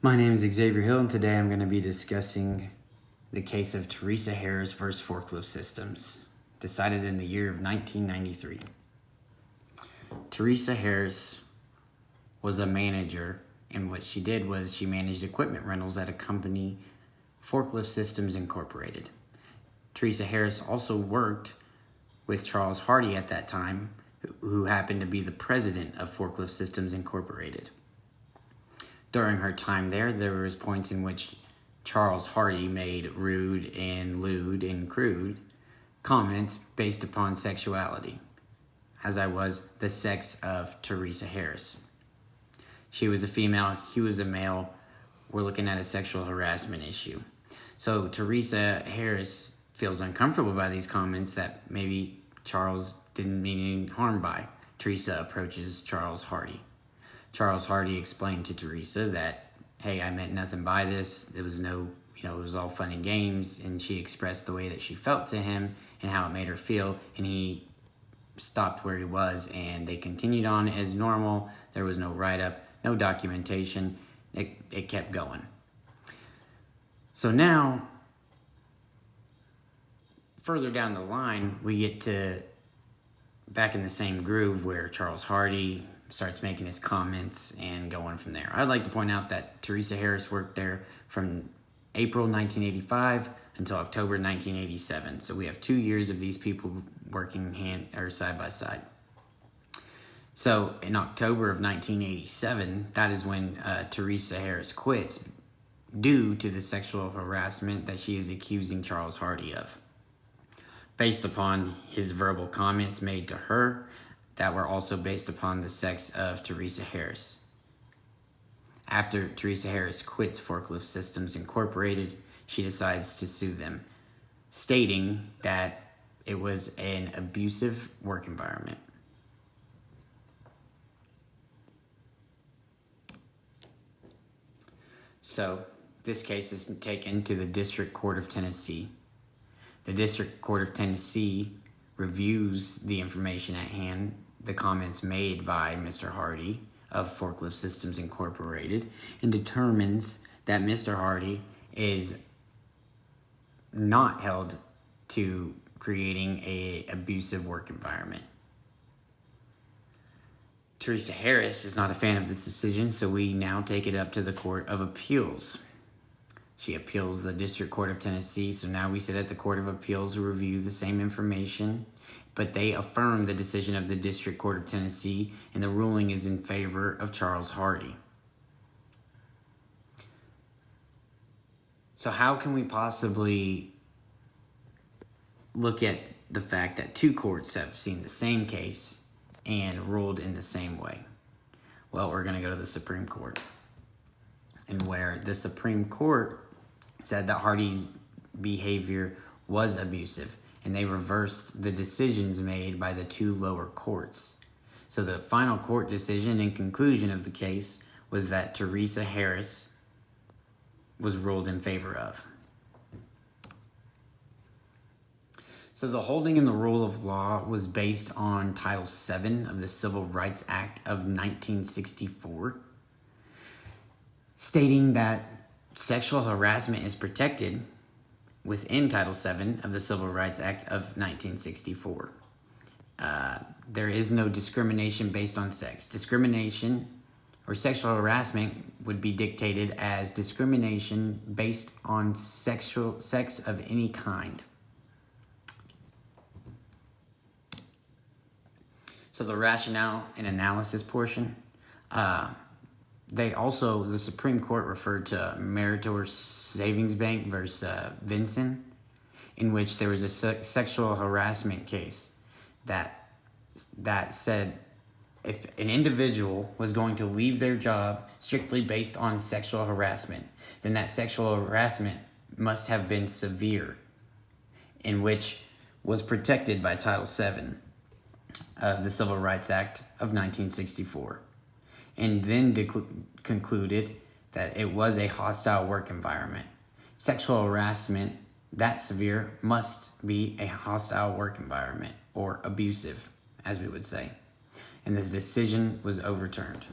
My name is Xavier Hill, and today I'm going to be discussing the case of Teresa Harris versus Forklift Systems, decided in the year of 1993. Teresa Harris was a manager, and what she did was she managed equipment rentals at a company, Forklift Systems Incorporated. Teresa Harris also worked with Charles Hardy at that time, who happened to be the president of Forklift Systems Incorporated. During her time there was points in which Charles Hardy made rude and lewd and crude comments based upon sexuality, as I was the sex of Teresa Harris. She was a female, he was a male. We're looking at a sexual harassment issue. So Teresa Harris feels uncomfortable by these comments that maybe Charles didn't mean any harm by. Teresa approaches Charles Hardy. Charles Hardy explained to Teresa that, hey, I meant nothing by this. It was it was all fun and games. And she expressed the way that she felt to him and how it made her feel. And he stopped where he was and they continued on as normal. There was no write-up, no documentation. It kept going. So now, further down the line, we get to back in the same groove where Charles Hardy starts making his comments and going from there. I'd like to point out that Teresa Harris worked there from April 1985 until October 1987. So we have 2 years of these people working side by side. So in October of 1987, that is when Teresa Harris quits due to the sexual harassment that she is accusing Charles Hardy of, based upon his verbal comments made to her that were also based upon the sex of Teresa Harris. After Teresa Harris quits Forklift Systems Incorporated, she decides to sue them, stating that it was an abusive work environment. So this case is taken to the District Court of Tennessee. The District Court of Tennessee reviews the information at hand, the comments made by Mr. Hardy of Forklift Systems Incorporated, and determines that Mr. Hardy is not held to creating an abusive work environment. Teresa Harris is not a fan of this decision, so we now take it up to the Court of Appeals. She appeals the District Court of Tennessee, so now we sit at the Court of Appeals to review the same information, but they affirm the decision of the District Court of Tennessee, and the ruling is in favor of Charles Hardy. So how can we possibly look at the fact that two courts have seen the same case and ruled in the same way? Well, we're going to go to the Supreme Court, and where the Supreme Court said that Hardy's behavior was abusive, and they reversed the decisions made by the two lower courts. So the final court decision and conclusion of the case was that Teresa Harris was ruled in favor of. So the holding in the rule of law was based on Title VII of the Civil Rights Act of 1964, stating that sexual harassment is protected within Title VII of the Civil Rights Act of 1964. There is no discrimination based on sex. Discrimination or sexual harassment would be dictated as discrimination based on sex of any kind. So the rationale and analysis portion, the Supreme Court referred to Meritor Savings Bank versus Vinson, in which there was a sexual harassment case that said if an individual was going to leave their job strictly based on sexual harassment, then that sexual harassment must have been severe, in which was protected by Title VII of the Civil Rights Act of 1964. And then concluded that it was a hostile work environment. Sexual harassment that severe must be a hostile work environment, or abusive, as we would say. And this decision was overturned.